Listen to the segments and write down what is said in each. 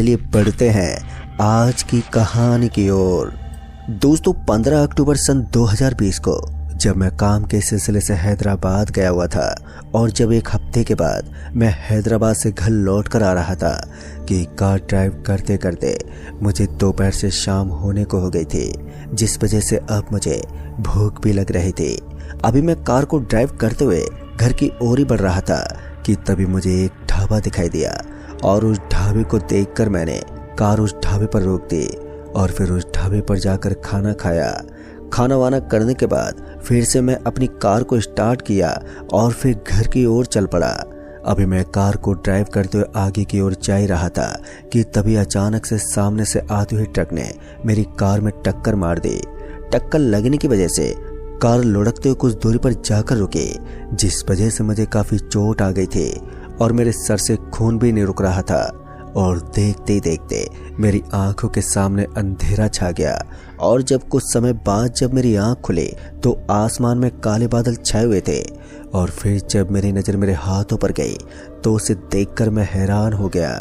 चलिए बढ़ते हैं आज की कहानी की ओर। दोस्तों 15 अक्टूबर सन 2020 को जब मैं काम के सिलसिले से हैदराबाद गया हुआ था और जब एक हफ्ते के बाद मैं हैदराबाद से घर लौट कर आ रहा था कि कार ड्राइव करते करते मुझे दोपहर से शाम होने को हो गई थी, जिस वजह से अब मुझे भूख भी लग रही थी। अभी मैं कार को ड्राइव करते हुए घर की ओर ही बढ़ रहा था कि तभी मुझे एक ढाबा दिखाई दिया और उस ढाबे को देखकर मैंने कार उस ढाबे पर रोक दी और फिर उस ढाबे पर जाकर खाना खाया। खाना वाना करने के बाद फिर से मैं अपनी कार को स्टार्ट किया और फिर घर की ओर चल पड़ा। अभी मैं कार को ड्राइव करते हुए आगे की ओर जा ही रहा था कि तभी अचानक से सामने से आते हुए ट्रक ने मेरी कार में टक्कर मार दी। टक्कर लगने की वजह से कार लुढ़कते हुए कुछ दूरी पर जाकर रुकी, जिस वजह से मुझे काफी चोट आ गई थी और मेरे सर से खून भी नहीं रुक रहा था। और देखते ही देखते मेरी आंखों के सामने अंधेरा छा गया और जब कुछ समय बाद जब मेरी आंख खुली तो आसमान में काले बादल छाए हुए थे। और फिर जब मेरी नज़र मेरे हाथों पर गई तो उसे देखकर मैं हैरान हो गया।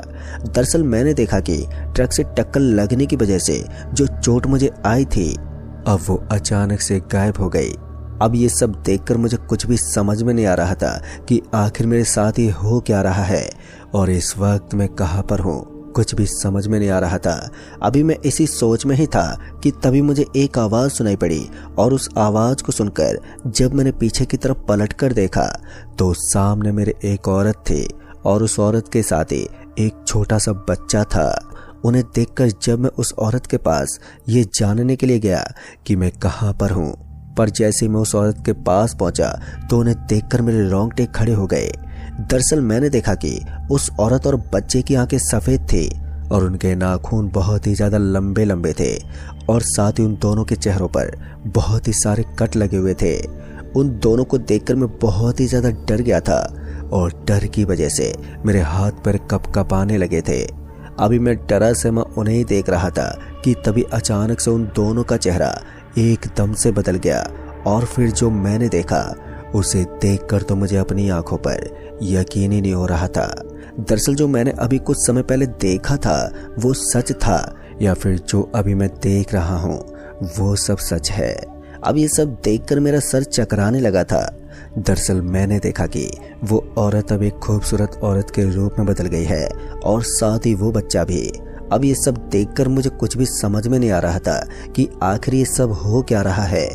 दरअसल मैंने देखा कि ट्रक से टक्कर लगने की वजह से जो चोट मुझे आई थी अब वो अचानक से गायब हो गई। अब ये सब देखकर मुझे कुछ भी समझ में नहीं आ रहा था कि आखिर मेरे साथ ये हो क्या रहा है और इस वक्त मैं कहाँ पर हूँ, कुछ भी समझ में नहीं आ रहा था। अभी मैं इसी सोच में ही था कि तभी मुझे एक आवाज़ सुनाई पड़ी और उस आवाज़ को सुनकर जब मैंने पीछे की तरफ पलट कर देखा तो सामने मेरे एक औरत थी और उस औरत के साथ ही एक छोटा सा बच्चा था। उन्हें देखकर जब मैं उस औरत के पास ये जानने के लिए गया कि मैं कहाँ पर हूँ, पर जैसे मैं उस औरत के पास पहुंचा तो उन्हें देखकर मेरे रोंगटे खड़े हो गए। दरअसल मैंने देखा कि उस औरत और बच्चे की आंखें सफ़ेद थी और उनके नाखून बहुत ही ज़्यादा लंबे लंबे थे और साथ ही उन दोनों के चेहरों पर बहुत ही सारे कट लगे हुए थे। उन दोनों को देखकर मैं बहुत ही ज़्यादा डर गया था और डर की वजह से मेरे हाथ पैर कँपाने लगे थे। अभी मैं डरा से मैं उन्हें ही देख रहा था कि तभी अचानक से उन दोनों का चेहरा एकदम से बदल गया और फिर जो मैंने देखा उसे देखकर तो मुझे अपनी आंखों पर यकीन ही नहीं हो रहा था। दरअसल जो मैंने अभी कुछ समय पहले देखा था वो सच था या फिर जो अभी मैं देख रहा हूँ वो सब सच है। अब ये सब देखकर मेरा सर चकराने लगा था। दरअसल मैंने देखा कि वो औरत अब एक खूबसूरत औरत के रूप में बदल गई है और साथ ही वो बच्चा भी। अब ये सब देखकर मुझे कुछ भी समझ में नहीं आ रहा था कि आखिर ये सब हो क्या रहा है,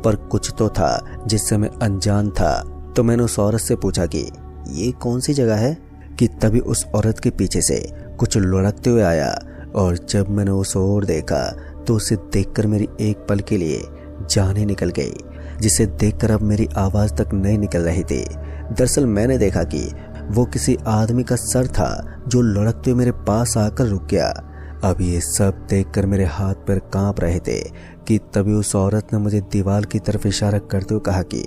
पर कुछ तो था जिससे मैं अनजान था। तो मैंने उस औरत से पूछा कि ये कौन सी जगह है, कि तभी उस औरत के पीछे से कुछ लुढ़कते हुए आया और जब मैंने उस ओर देखा तो उसे देखकर मेरी एक पल के लिए जान ही निकल गई, जिसे देखकर अब मेरी आवाज़ तक नहीं निकल रही थी। दरअसल मैंने देखा कि वो किसी आदमी का सर था जो लुढ़कते हुए मेरे पास आकर रुक गया। अब ये सब देखकर मेरे हाथ पैर कांप रहे थे कि तभी उस औरत ने मुझे दीवार की तरफ इशारा करते हुए कहा कि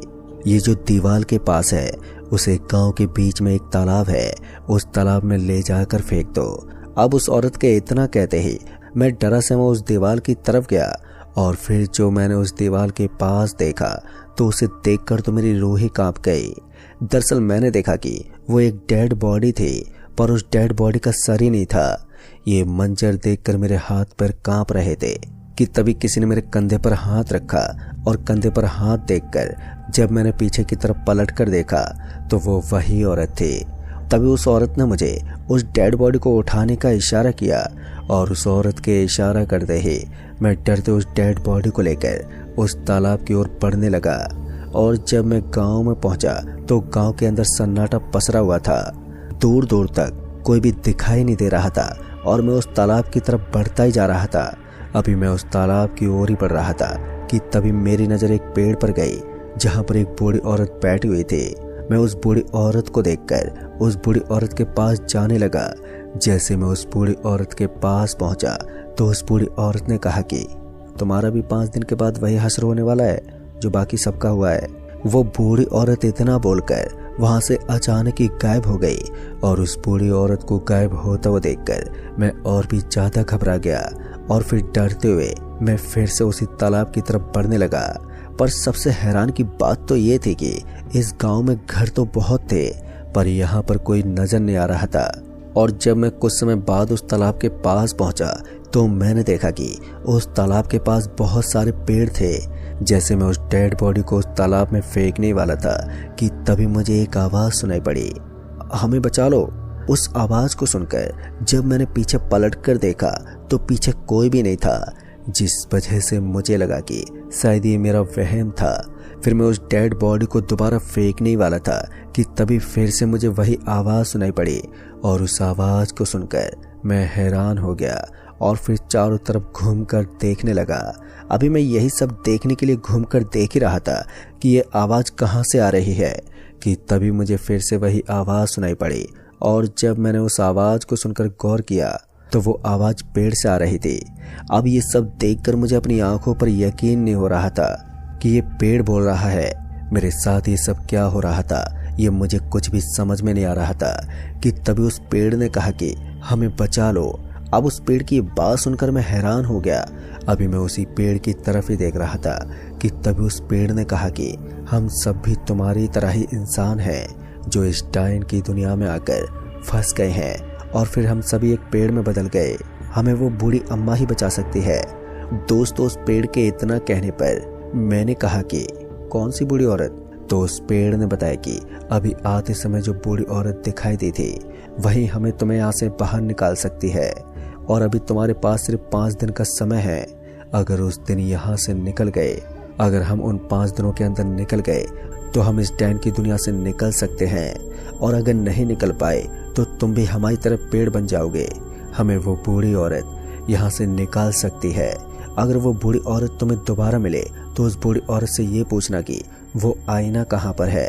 ये जो दीवार के पास है उसे गांव के बीच में एक तालाब है, उस तालाब में ले जाकर फेंक दो। अब उस औरत के इतना कहते ही मैं डरा से मैं उस दीवार की तरफ गया और फिर जो मैंने उस दीवार के पास देखा तो उसे देखकर तो मेरी रूह ही कांप गई। दरअसल मैंने देखा कि वो एक डेड बॉडी थी, पर उस डेड बॉडी का सर ही नहीं था। ये मंजर देखकर मेरे हाथ पैर कांप रहे थे कि तभी किसी ने मेरे कंधे पर हाथ रखा और कंधे पर हाथ देखकर जब मैंने पीछे की तरफ पलट कर देखा तो वो वही औरत थी। तभी उस औरत ने मुझे उस डेड बॉडी को उठाने का इशारा किया और उस औरत के इशारा करते ही मैं डरते उस डेड बॉडी को लेकर उस तालाब की ओर बढ़ने लगा। और जब मैं गांव में पहुंचा तो गांव के अंदर सन्नाटा पसरा हुआ था, दूर दूर तक कोई भी दिखाई नहीं दे रहा था और मैं उस तालाब की तरफ बढ़ता ही जा रहा था। अभी मैं उस तालाब की ओर ही बढ़ रहा था कि तभी मेरी नज़र एक पेड़ पर गई जहां पर एक बूढ़ी औरत बैठी हुई थी। मैं उस बूढ़ी औरत को देखकर उस बूढ़ी औरत के पास जाने लगा। जैसे मैं उस बूढ़ी औरत के पास पहुंचा तो उस बूढ़ी औरत ने कहा कि तुम्हारा भी 5 दिन के बाद वही हश्र होने वाला है जो बाकी सबका हुआ है। वो बूढ़ी औरत इतना बोलकर वहां से अचानक ही गायब हो गई और उस बूढ़ी औरत को गायब होता हुआ देखकर मैं और भी ज्यादा घबरा गया और फिर डरते हुए मैं फिर से उसी तालाब की तरफ बढ़ने लगा। पर सबसे हैरान की बात तो ये थी कि इस गांव में घर तो बहुत थे पर यहाँ पर कोई नजर नहीं आ रहा था। और जब मैं कुछ समय बाद उस तालाब के पास पहुंचा तो मैंने देखा कि उस तालाब के पास बहुत सारे पेड़ थे। जैसे मैं उस डेड बॉडी को उस तालाब में फेंकने वाला था कि तभी मुझे एक आवाज़ सुनाई पड़ी, हमें बचा लो। उस आवाज़ को सुनकर जब मैंने पीछे पलट कर देखा तो पीछे कोई भी नहीं था, जिस वजह से मुझे लगा कि शायद ये मेरा वहम था। फिर मैं उस डेड बॉडी को दोबारा फेंकने वाला था कि तभी फिर से मुझे वही आवाज़ सुनाई पड़ी और उस आवाज़ को सुनकर मैं हैरान हो गया और फिर चारों तरफ घूमकर देखने लगा। अभी मैं यही सब देखने के लिए घूमकर देख ही रहा था कि ये आवाज़ कहाँ से आ रही है कि तभी मुझे फिर से वही आवाज़ सुनाई पड़ी। और जब मैंने उस आवाज़ को सुनकर गौर किया तो वो आवाज़ पेड़ से आ रही थी। अब ये सब देखकर मुझे अपनी आंखों पर यकीन नहीं हो रहा था कि ये पेड़ बोल रहा है। मेरे साथ ये सब क्या हो रहा था ये मुझे कुछ भी समझ में नहीं आ रहा था कि तभी उस पेड़ ने कहा कि हमें बचा लो। अब उस पेड़ की बात सुनकर मैं हैरान हो गया। अभी मैं उसी पेड़ की तरफ ही देख रहा था कि तभी उस पेड़ ने कहा कि हम सब भी तुम्हारी तरह ही इंसान हैं जो इस डायन की दुनिया में आकर फंस गए हैं और फिर हम सभी एक पेड़ में बदल गए। हमें वो बूढ़ी अम्मा ही बचा सकती है। दोस्तों उस पेड़ के इतना कहने पर मैंने कहा कि कौन सी बूढ़ी औरत? तो उस पेड़ ने बताया कि अभी आते समय जो बूढ़ी औरत दिखाई दी थी वही हमें तुम्हें यहाँ से बाहर निकाल सकती है और अभी तुम्हारे पास सिर्फ 5 दिन का समय है। अगर उस दिन यहाँ से निकल गए, अगर हम उन 5 दिनों के अंदर निकल गए तो हम इस डैन की दुनिया से निकल सकते हैं और अगर नहीं निकल पाए तो तुम भी हमारी तरफ पेड़ बन जाओगे। हमें वो बूढ़ी औरत यहाँ से निकाल सकती है। अगर वो बूढ़ी औरत तुम्हें दोबारा मिले तो उस बूढ़ी औरत से ये पूछना कि वो आईना कहाँ पर है,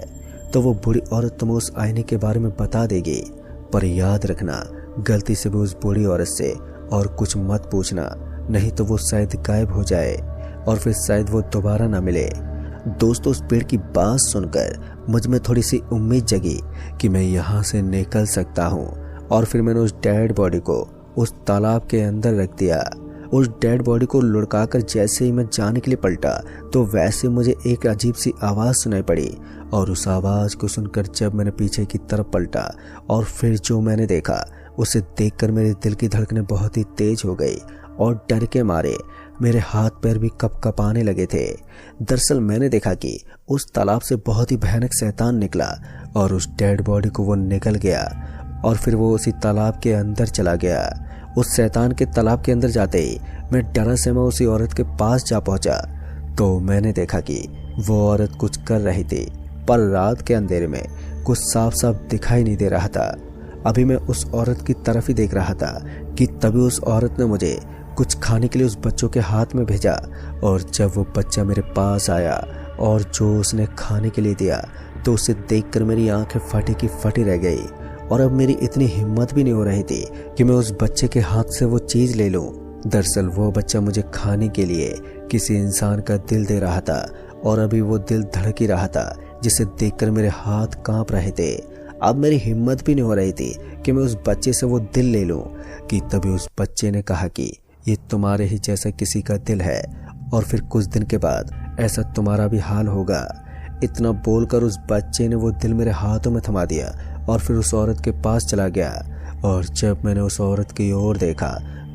तो वो बूढ़ी औरत तुम्हें उस आईने के बारे में बता देगी। पर याद रखना गलती से भी उस बूढ़ी औरत से और कुछ मत पूछना, नहीं तो वो शायद गायब हो जाए और फिर शायद वो दोबारा ना मिले। दोस्तों उस पेड़ की बात सुनकर मुझ में थोड़ी सी उम्मीद जगी कि मैं यहाँ से निकल सकता हूँ और फिर मैंने उस डेड बॉडी को उस तालाब के अंदर रख दिया। उस डेड बॉडी को लुढ़काकर जैसे ही मैं जाने के लिए पलटा तो वैसे मुझे एक अजीब सी आवाज़ सुनाई पड़ी और उस आवाज़ को सुनकर जब मैंने पीछे की तरफ पलटा और फिर जो मैंने देखा उसे देखकर मेरे दिल की धड़कनें बहुत ही तेज हो गई और डर के मारे मेरे हाथ पैर भी कँपाने लगे थे। दरअसल मैंने देखा कि उस तालाब से बहुत ही भयानक शैतान निकला और उस डेड बॉडी को वो निकल गया और फिर वो उसी तालाब के अंदर चला गया। उस शैतान के तालाब के अंदर जाते ही मैं डरा से मैं उसी औरत के पास जा पहुंचा तो मैंने देखा कि वो औरत कुछ कर रही थी, पर रात के अंधेरे में कुछ साफ साफ दिखाई नहीं दे रहा था। अभी मैं उस औरत की तरफ ही देख रहा था कि तभी उस औरत ने मुझे कुछ खाने के लिए उस बच्चों के हाथ में भेजा और जब वो बच्चा मेरे पास आया और जो उसने खाने के लिए दिया तो उसे देखकर मेरी आंखें फटी की फटी रह गई और अब मेरी इतनी हिम्मत भी नहीं हो रही थी कि मैं उस बच्चे के हाथ से वो चीज़ ले लूं। दरअसल वो बच्चा मुझे खाने के लिए किसी इंसान का दिल दे रहा था और अभी वो दिल धड़क ही रहा था जिसे देखकर मेरे हाथ कांप रहे थे। अब मेरी हिम्मत भी नहीं हो रही थी कि मैं उस बच्चे से वो दिल ले लूं कि तभी उस बच्चे ने कहा कि ये तुम्हारे ही जैसा किसी का दिल है और फिर कुछ दिन के बाद ऐसा तुम्हारा भी हाल होगा। इतना बोलकर उस बच्चे ने वो दिल मेरे हाथों में थमा दिया और फिर उस औरत के पास चला गया और जब मैंने उस औरत की ओर देखा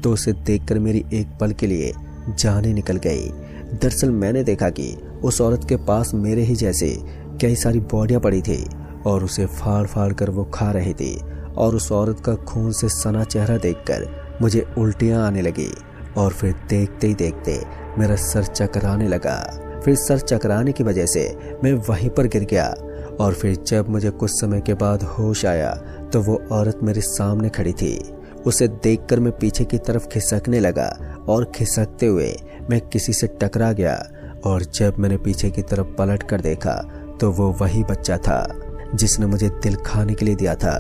तो उसे देखकर मेरी एक पल के लिए जाने निकल गई। दरअसल मैंने देखा कि उस औरत के पास मेरे ही जैसे कई सारी बॉडियां पड़ी थी और उसे फाड़ फाड़ कर वो खा रही थी और उस औरत का खून से सना चेहरा देखकर मुझे उल्टियां आने लगी और फिर देखते ही देखते मेरा सर चकराने लगा। फिर सर चकराने की वजह से मैं वहीं पर गिर गया और फिर जब मुझे कुछ समय के बाद होश आया तो वो औरत मेरे सामने खड़ी थी। उसे देखकर मैं पीछे की तरफ खिसकने लगा और खिसकते हुए मैं किसी से टकरा गया और जब मैंने पीछे की तरफ पलट कर देखा तो वो वही बच्चा था जिसने मुझे दिल खाने के लिए दिया था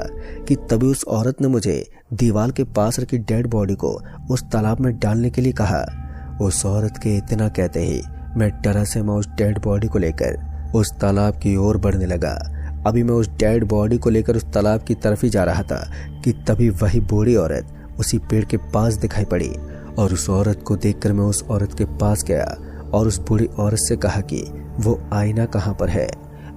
कि तभी उस औरत ने मुझे दीवार के पास रखी डेड बॉडी को उस तालाब में डालने के लिए कहा। उस औरत के इतना कहते ही मैं डरा से मैं उस डेड बॉडी को लेकर उस तालाब की ओर बढ़ने लगा। अभी मैं उस डेड बॉडी को लेकर उस तालाब की तरफ ही जा रहा था कि तभी वही बूढ़ी औरत उसी पेड़ के पास दिखाई पड़ी और उस औरत को देखकर मैं उस औरत के पास गया और उस बूढ़ी औरत से कहा कि वो आईना कहाँ पर है।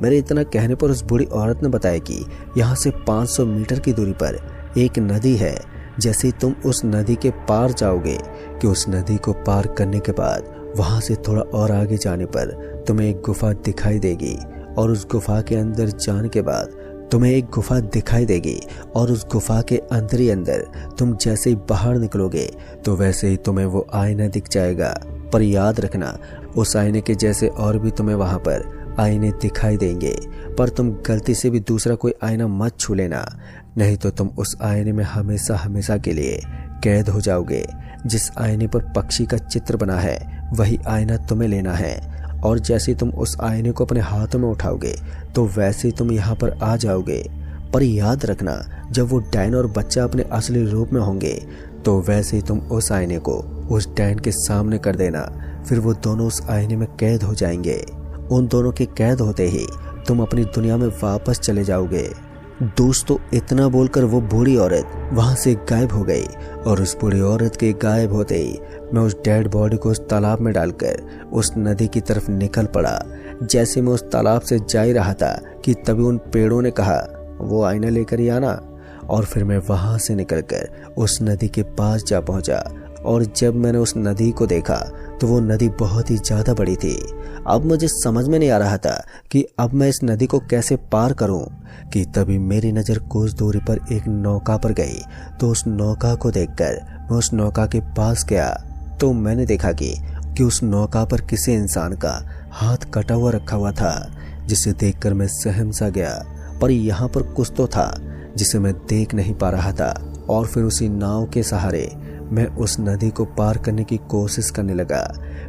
मेरे इतना कहने पर उस बूढ़ी औरत ने बताया कि यहाँ से 500 मीटर की दूरी पर एक नदी है। जैसे तुम उस नदी के पार जाओगे कि उस नदी को पार करने के बाद वहां से थोड़ा और आगे जाने पर तुम्हें एक गुफा दिखाई देगी और उस गुफा के अंदर जाने के बाद तुम्हें एक गुफा दिखाई देगी और उस गुफा के अंदर ही अंदर तुम जैसे ही बाहर निकलोगे तो वैसे ही तुम्हें वो आईना दिख जाएगा। पर याद रखना, उस आईने के जैसे और भी तुम्हें वहां पर आईने दिखाई देंगे, पर तुम गलती से भी दूसरा कोई आईना मत छू लेना, नहीं तो तुम उस आईने में हमेशा हमेशा के लिए कैद हो जाओगे। जिस आईने पर पक्षी का चित्र बना है वही आईना तुम्हें लेना है और जैसे तुम उस आईने को अपने हाथों में उठाओगे तो वैसे ही तुम यहाँ पर आ जाओगे। पर याद रखना, जब वो डैन और बच्चा अपने असली रूप में होंगे तो वैसे ही तुम उस आईने को उस डैन के सामने कर देना, फिर वो दोनों उस आईने में कैद हो जाएंगे। उन दोनों के कैद होते ही तुम अपनी दुनिया में वापस चले जाओगे। दोस्तों, इतना बोलकर वो बूढ़ी औरत वहां से गायब हो गई और उस बूढ़ी औरत के गायब होते ही मैं उस डेड बॉडी को उस तालाब में डालकर उस नदी की तरफ निकल पड़ा। जैसे मैं उस तालाब से जा ही रहा था कि तभी उन पेड़ों ने कहा, वो आईना लेकर ही आना। और फिर मैं वहां से निकलकर उस नदी के पास जा पहुंचा और जब मैंने उस नदी को देखा तो वो नदी बहुत ही ज्यादा बड़ी थी। अब मुझे समझ में नहीं आ रहा था कि अब मैं इस नदी को कैसे पार करूं कि तभी मेरी नज़र कुछ दूरी पर एक नौका पर गई। तो उस नौका को देखकर मैं उस नौका के पास गया तो मैंने देखा कि उस नौका पर किसी इंसान का हाथ कटा हुआ रखा हुआ था, जिसे देखकर मैं सहम सा गया। पर यहाँ पर कुछ तो था जिसे मैं देख नहीं पा रहा था और फिर उसी नाव के सहारे मैं उस नदी को पार करने की कोशिश करने लगा।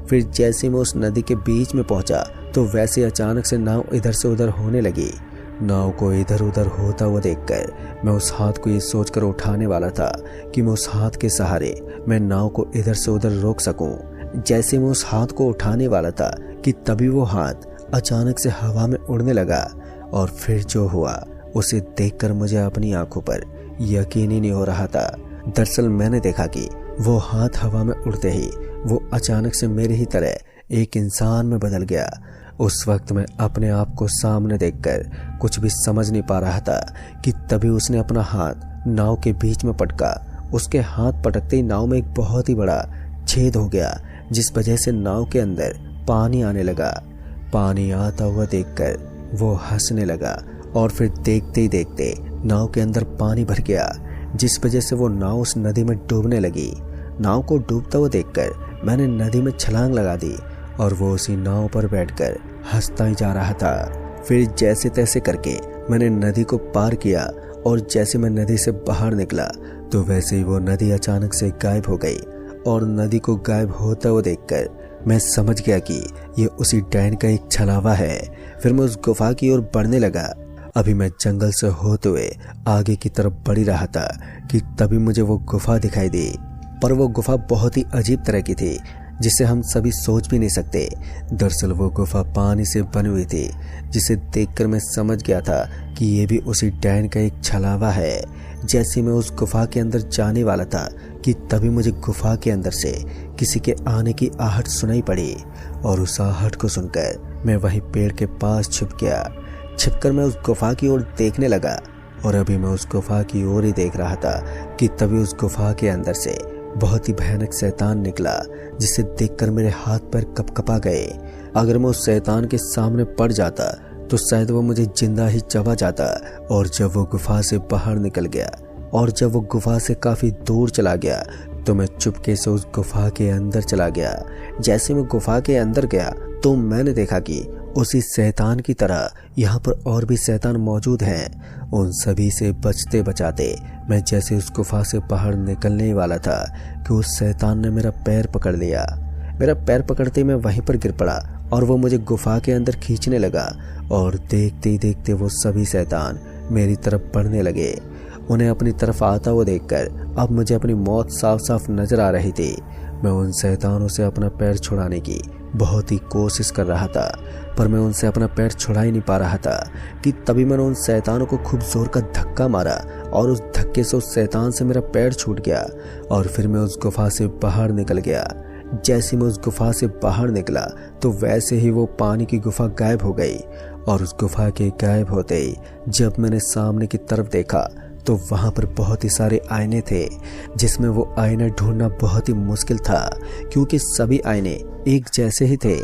फिर जैसे मैं उस नदी के बीच में पहुंचा तो वैसे अचानक से नाव इधर से उधर होने लगी। नाव को इधर उधर होता हुआ देखकर मैं उस हाथ को ये सोचकर उठाने वाला था कि मैं उस हाथ के सहारे मैं नाव को इधर से उधर रोक सकूं। जैसे मैं उस हाथ को उठाने वाला था कि तभी वो हाथ अचानक से हवा में उड़ने लगा और फिर जो हुआ उसे देखकर मुझे अपनी आंखों पर यकीन ही नहीं हो रहा था। दरअसल मैंने देखा कि वो हाथ हवा में उड़ते ही वो अचानक से मेरे ही तरह एक इंसान में बदल गया। उस वक्त मैं अपने आप को सामने देखकर कुछ भी समझ नहीं पा रहा था कि तभी उसने अपना हाथ नाव के बीच में पटका। उसके हाथ पटकते ही नाव में एक बहुत ही बड़ा छेद हो गया, जिस वजह से नाव के अंदर पानी आने लगा। पानी आता हुआ देखकर वो हंसने लगा और फिर देखते ही देखते नाव के अंदर पानी भर गया, जिस वजह से वो नाव उस नदी में डूबने लगी। नाव को डूबता हुआ देखकर मैंने नदी में छलांग लगा दी और वो उसी नाव पर बैठकर हंसता ही जा रहा था। फिर जैसे तैसे करके मैंने नदी को पार किया और जैसे मैं नदी से बाहर निकला तो वैसे ही वो नदी अचानक से गायब हो गई और नदी को गायब होता हुआ देखकर मैं समझ गया कि ये उसी डैन का एक छलावा है। फिर मैं उस गुफा की ओर बढ़ने लगा। अभी मैं जंगल से होते हुए आगे की तरफ बढ़ रहा था कि तभी मुझे वो गुफा दिखाई दी। पर वो गुफा बहुत ही अजीब तरह की थी, जिसे हम सभी सोच भी नहीं सकते। दरअसल वो गुफा पानी से बनी हुई थी, जिसे देखकर मैं समझ गया था कि ये भी उसी डैन का एक छलावा है। जैसे मैं उस गुफा के अंदर जाने वाला था कि तभी मुझे गुफा के अंदर से किसी के आने की आहट सुनाई पड़ी और उस आहट को सुनकर मैं वहीं पेड़ के पास छुप गया। छिपकर मैं उस गुफा की ओर देखने लगा और अभी मैं उस गुफा की ओर ही देख रहा था कि तभी उस गुफा के अंदर से बहुत ही भयानक शैतान निकला, जिसे देखकर मेरे हाथ पैर कपकपा गए। अगर मैं उस शैतान के सामने पड़ जाता तो शायद वो मुझे जिंदा ही चबा जाता। और जब वो गुफा से बाहर निकल गया और जब वो गुफा से काफी दूर चला गया तो मैं चुपके से उस गुफा के अंदर चला गया। जैसे मैं गुफा के अंदर गया तो मैंने देखा कि उसी शैतान की तरह यहाँ पर और भी शैतान मौजूद हैं। उन सभी से बचते बचाते मैं जैसे उस गुफा से बाहर निकलने वाला था कि उस शैतान ने मेरा पैर पकड़ लिया। मेरा पैर पकड़ते ही मैं वहीं पर गिर पड़ा और वो मुझे गुफा के अंदर खींचने लगा और देखते ही देखते वो सभी शैतान मेरी तरफ बढ़ने लगे। उन्हें अपनी तरफ आता हुआ देखकर अब मुझे अपनी मौत साफ साफ नजर आ रही थी। मैं उन शैतानों से अपना पैर छुड़ाने की बहुत ही कोशिश कर रहा था, पर मैं उनसे अपना पैर छुड़ा ही नहीं पा रहा था कि तभी मैंने उन शैतानों को खूब जोर का धक्का मारा और उस धक्के से उस शैतान से मेरा पैर छूट गया और फिर मैं उस गुफा से बाहर निकल गया। जैसे मैं उस गुफा से बाहर निकला तो वैसे ही वो पानी की गुफा गायब हो गई और उस गुफा के गायब होते ही जब मैंने सामने की तरफ देखा तो वहाँ पर बहुत ही सारे आईने थे, जिसमें वो आईना ढूंढना बहुत ही मुश्किल था क्योंकि सभी आईने एक जैसे ही थे।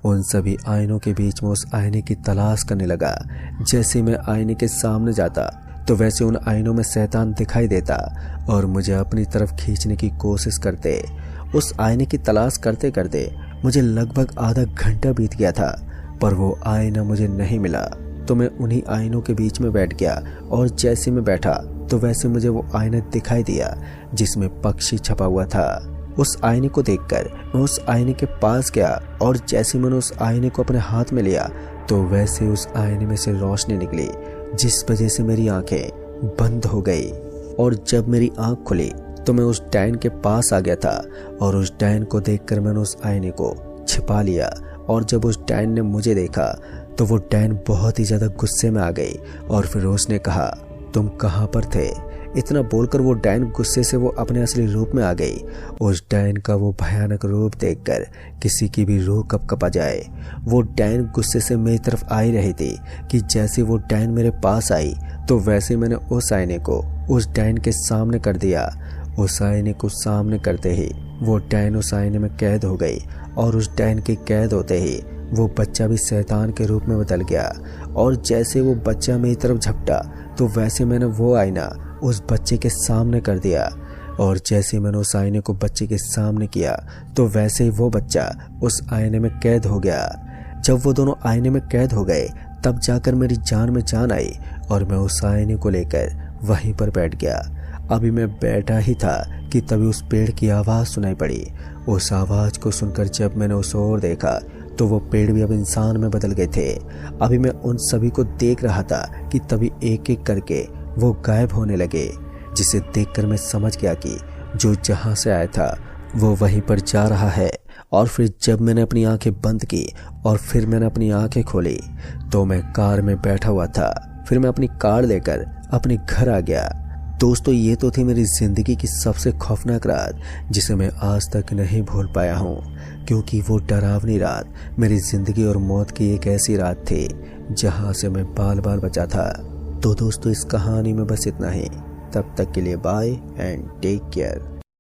उन सभी आईनों के बीच में उस आईने की तलाश करने लगा। जैसे मैं आईने के सामने जाता तो वैसे उन आईनों में शैतान दिखाई देता और मुझे अपनी तरफ खींचने की कोशिश करते। उस आईने की तलाश करते करते मुझे लगभग आधा घंटा बीत गया था, पर वो आईना मुझे नहीं मिला। तो मैं उन्हीं आईनों के बीच में बैठ गया और जैसे मैं बैठा तो वैसे मुझे वो आईना दिखाई दिया जिसमें पक्षी छपा हुआ था। उस आईने को देखकर मैं उस आईने के पास गया और जैसे मैंने उस आईने को अपने हाथ में लिया तो वैसे उस आईने में से रोशनी निकली, जिस वजह से मेरी आंखें बंद हो गई। और जब मेरी आंख खुली तो मैं उस डायन के पास आ गया था और उस डायन को देखकर मैंने उस आईने को छिपा लिया। और जब उस डायन ने मुझे देखा तो वो डायन बहुत ही ज़्यादा गुस्से में आ गई और फिर उसने कहा, तुम कहाँ पर थे? इतना बोलकर वो डायन गुस्से से वो अपने असली रूप में आ गई। उस डायन का वो भयानक रूप देखकर किसी की भी रूह कँपा जाए। वो डायन गुस्से से मेरी तरफ आ ही रही थी कि जैसे वो डायन मेरे पास आई तो वैसे मैंने उस आईने को उस डायन के सामने कर दिया। उस आईने को सामने करते ही वो डायन उस आईने में कैद हो गई और उस डायन के कैद होते ही वो बच्चा भी शैतान के रूप में बदल गया। और जैसे वो बच्चा मेरी तरफ झपटा तो वैसे मैंने वो आईना उस बच्चे के सामने कर दिया। और जैसे मैंने उस आईने को बच्चे के सामने किया तो वैसे ही वो बच्चा उस आईने में कैद हो गया। जब वो दोनों आईने में कैद हो गए तब जाकर मेरी जान में जान आई और मैं उस आईने को लेकर वहीं पर बैठ गया। अभी मैं बैठा ही था कि तभी उस पेड़ की आवाज़ सुनाई पड़ी। उस आवाज़ को सुनकर जब मैंने उस ओर देखा तो वो पेड़ भी अब इंसान में बदल गए थे। अभी मैं उन सभी को देख रहा था कि तभी एक एक करके वो गायब होने लगे, जिसे देखकर मैं समझ गया कि जो जहाँ से आया था वो वहीं पर जा रहा है। और फिर जब मैंने अपनी आंखें बंद की और फिर मैंने अपनी आंखें खोली तो मैं कार में बैठा हुआ था। फिर मैं अपनी कार लेकर अपने घर आ गया। दोस्तों, ये तो थी मेरी ज़िंदगी की सबसे खौफनाक रात, जिसे मैं आज तक नहीं भूल पाया हूँ, क्योंकि वो डरावनी रात मेरी ज़िंदगी और मौत की एक ऐसी रात थी जहाँ से मैं बाल बाल बचा था। तो दोस्तों, इस कहानी में बस इतना ही। तब तक के लिए बाय एंड टेक केयर।